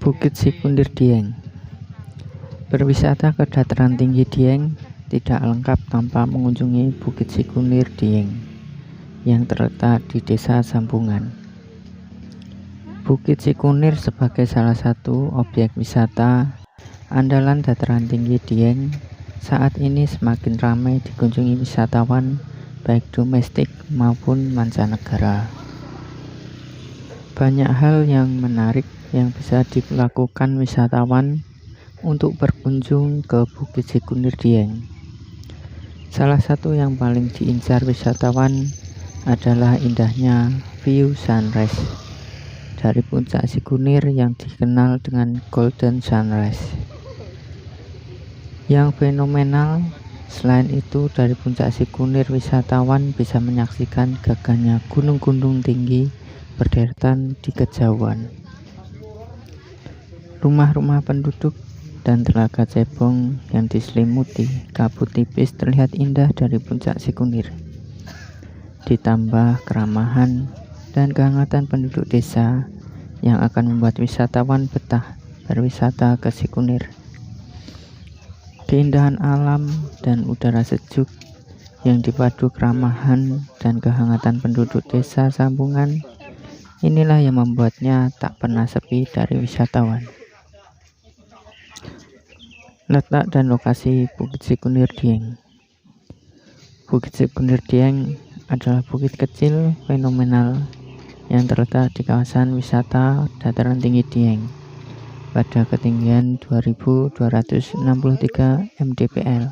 Bukit Sikunir Dieng. Berwisata ke dataran tinggi Dieng tidak lengkap tanpa mengunjungi Bukit Sikunir Dieng yang terletak di Desa Sambungan. Bukit Sikunir sebagai salah satu objek wisata andalan dataran tinggi Dieng saat ini semakin ramai dikunjungi wisatawan baik domestik maupun mancanegara. Banyak hal yang menarik yang bisa dilakukan wisatawan untuk berkunjung ke Bukit Sikunir Dieng. Salah satu yang paling diincar wisatawan adalah indahnya view sunrise dari puncak Sikunir yang dikenal dengan Golden Sunrise. Yang fenomenal selain itu, dari puncak Sikunir wisatawan bisa menyaksikan gagahnya gunung-gunung tinggi berderetan di kejauhan. Rumah-rumah penduduk dan telaga cebong yang diselimuti kabut tipis terlihat indah dari puncak Sikunir. Ditambah keramahan dan kehangatan penduduk desa yang akan membuat wisatawan betah berwisata ke Sikunir. Keindahan alam dan udara sejuk yang dipadu keramahan dan kehangatan penduduk desa Sambungan, inilah yang membuatnya tak pernah sepi dari wisatawan. Letak dan lokasi Bukit Sikunir Dieng. Bukit Sikunir Dieng adalah bukit kecil fenomenal yang terletak di kawasan wisata dataran tinggi Dieng pada ketinggian 2263 mdpl.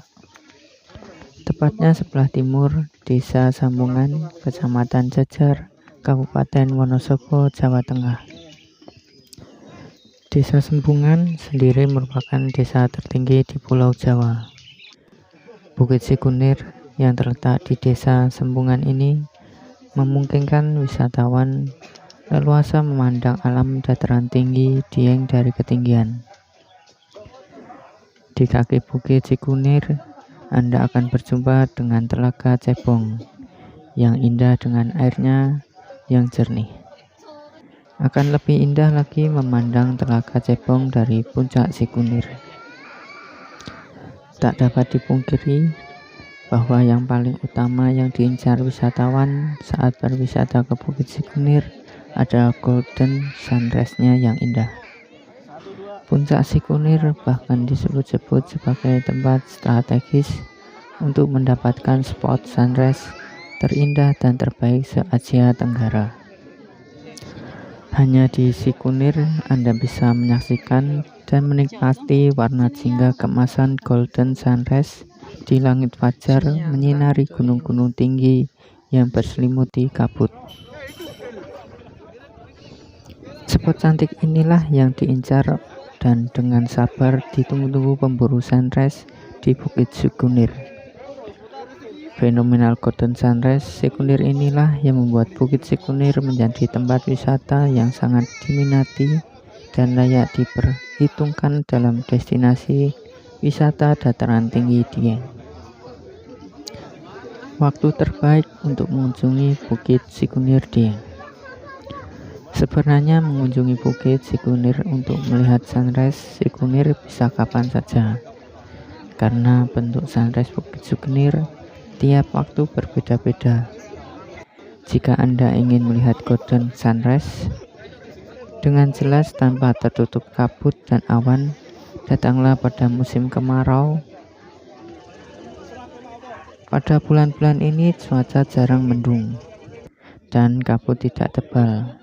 Tepatnya sebelah timur Desa Sambungan, Kecamatan Jejer, Kabupaten Wonosobo, Jawa Tengah. Desa Sambungan sendiri merupakan desa tertinggi di Pulau Jawa. Bukit Sikunir yang terletak di Desa Sambungan ini memungkinkan wisatawan leluasa memandang alam dataran tinggi Dieng dari ketinggian. Di kaki Bukit Sikunir, Anda akan berjumpa dengan telaga cebong yang indah dengan airnya yang jernih. Akan lebih indah lagi memandang telaga cebong dari puncak Sikunir. Tak dapat dipungkiri bahwa yang paling utama yang diincar wisatawan saat berwisata ke Bukit Sikunir adalah Golden Sunrise-nya yang indah. Puncak Sikunir bahkan disebut-sebut sebagai tempat strategis untuk mendapatkan spot sunrise terindah dan terbaik se-Asia Tenggara. Hanya di Sikunir Anda bisa menyaksikan dan menikmati warna jingga keemasan Golden Sunrise di langit fajar menyinari gunung-gunung tinggi yang berselimuti kabut. Spot cantik inilah yang diincar dan dengan sabar ditunggu-tunggu pemburu sunrise di Bukit Sikunir. Fenomenal Golden Sunrise Sikunir inilah yang membuat Bukit Sikunir menjadi tempat wisata yang sangat diminati dan layak diperhitungkan dalam destinasi wisata dataran tinggi Dieng. Waktu terbaik untuk mengunjungi Bukit Sikunir Dieng. Sebenarnya mengunjungi Bukit Sikunir untuk melihat sunrise Sikunir bisa kapan saja, karena bentuk sunrise Bukit Sikunir tiap waktu berbeda-beda. Jika Anda ingin melihat Golden Sunrise dengan jelas tanpa tertutup kabut dan awan, datanglah pada musim kemarau. Pada bulan-bulan ini cuaca jarang mendung dan kabut tidak tebal.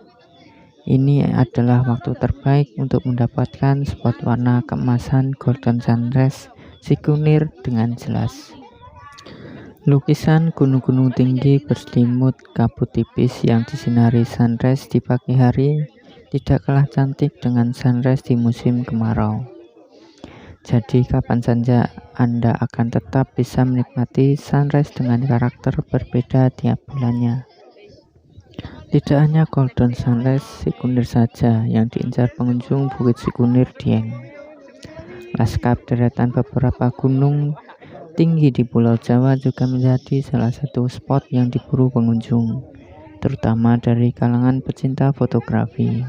Ini adalah waktu terbaik untuk mendapatkan spot warna keemasan Golden Sunrise Sikunir dengan jelas. Lukisan gunung-gunung tinggi berselimut kabut tipis yang disinari sunrise di pagi hari tidak kalah cantik dengan sunrise di musim kemarau. Jadi kapan saja Anda akan tetap bisa menikmati sunrise dengan karakter berbeda tiap bulannya. Tidak hanya Golden Sunrise Sikunir saja yang diincar pengunjung Bukit Sikunir Dieng. Lanskap deretan beberapa gunung tinggi di Pulau Jawa juga menjadi salah satu spot yang diburu pengunjung, terutama dari kalangan pecinta fotografi.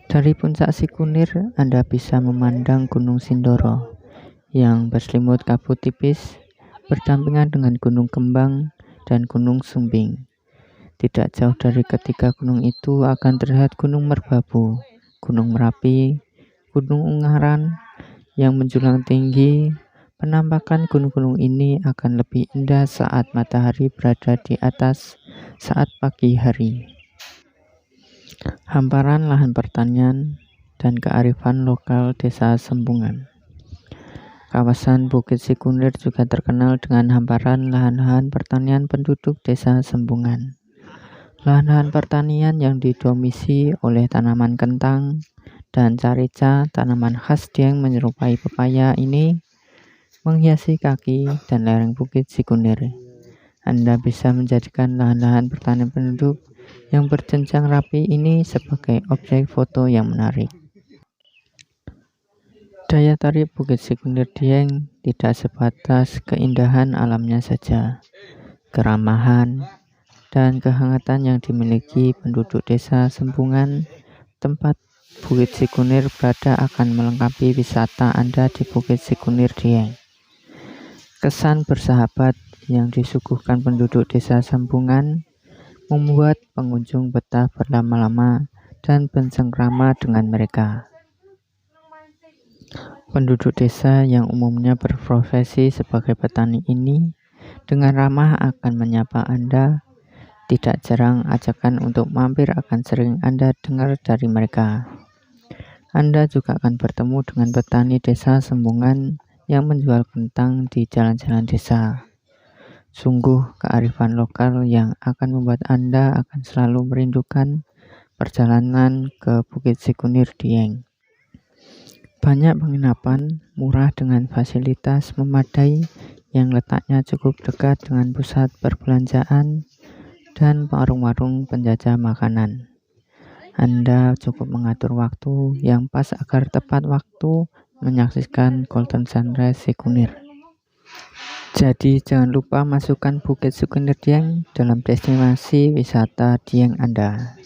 Dari puncak Sikunir, Anda bisa memandang Gunung Sindoro yang berselimut kabut tipis berdampingan dengan Gunung Kembang dan Gunung Sumbing. Tidak jauh dari ketiga gunung itu akan terlihat Gunung Merbabu, Gunung Merapi, Gunung Ungaran yang menjulang tinggi. Penampakan gunung-gunung ini akan lebih indah saat matahari berada di atas saat pagi hari. Hamparan lahan pertanian dan kearifan lokal Desa Sembungan. Kawasan Bukit Sikunir juga terkenal dengan hamparan lahan-lahan pertanian penduduk Desa Sembungan. Lahan-lahan pertanian yang didomisi oleh tanaman kentang dan carica, tanaman khas Dieng menyerupai pepaya ini, menghiasi kaki dan lereng Bukit Sikunir. Anda bisa menjadikan lahan-lahan pertanian penduduk yang berjenjang rapi ini sebagai objek foto yang menarik. Daya tarik Bukit Sikunir Dieng tidak sebatas keindahan alamnya saja. Keramahan dan kehangatan yang dimiliki penduduk Desa Sembungan, tempat Bukit Sikunir berada akan melengkapi wisata Anda di Bukit Sikunir Dieng. Kesan bersahabat yang disuguhkan penduduk Desa Sembungan membuat pengunjung betah berlama-lama dan bersengkrama dengan mereka. Penduduk desa yang umumnya berprofesi sebagai petani ini dengan ramah akan menyapa Anda. Tidak jarang ajakan untuk mampir akan sering Anda dengar dari mereka. Anda juga akan bertemu dengan petani Desa Sembungan yang menjual kentang di jalan-jalan desa. Sungguh kearifan lokal yang akan membuat Anda akan selalu merindukan perjalanan ke Bukit Sikunir Dieng. Banyak penginapan murah dengan fasilitas memadai yang letaknya cukup dekat dengan pusat perbelanjaan dan warung-warung penjajah makanan. Anda cukup mengatur waktu yang pas agar tepat waktu menyaksikan Golden Sunrise Sikunir. Jadi jangan lupa masukkan Bukit Sikunir Dieng dalam destinasi wisata Dieng Anda.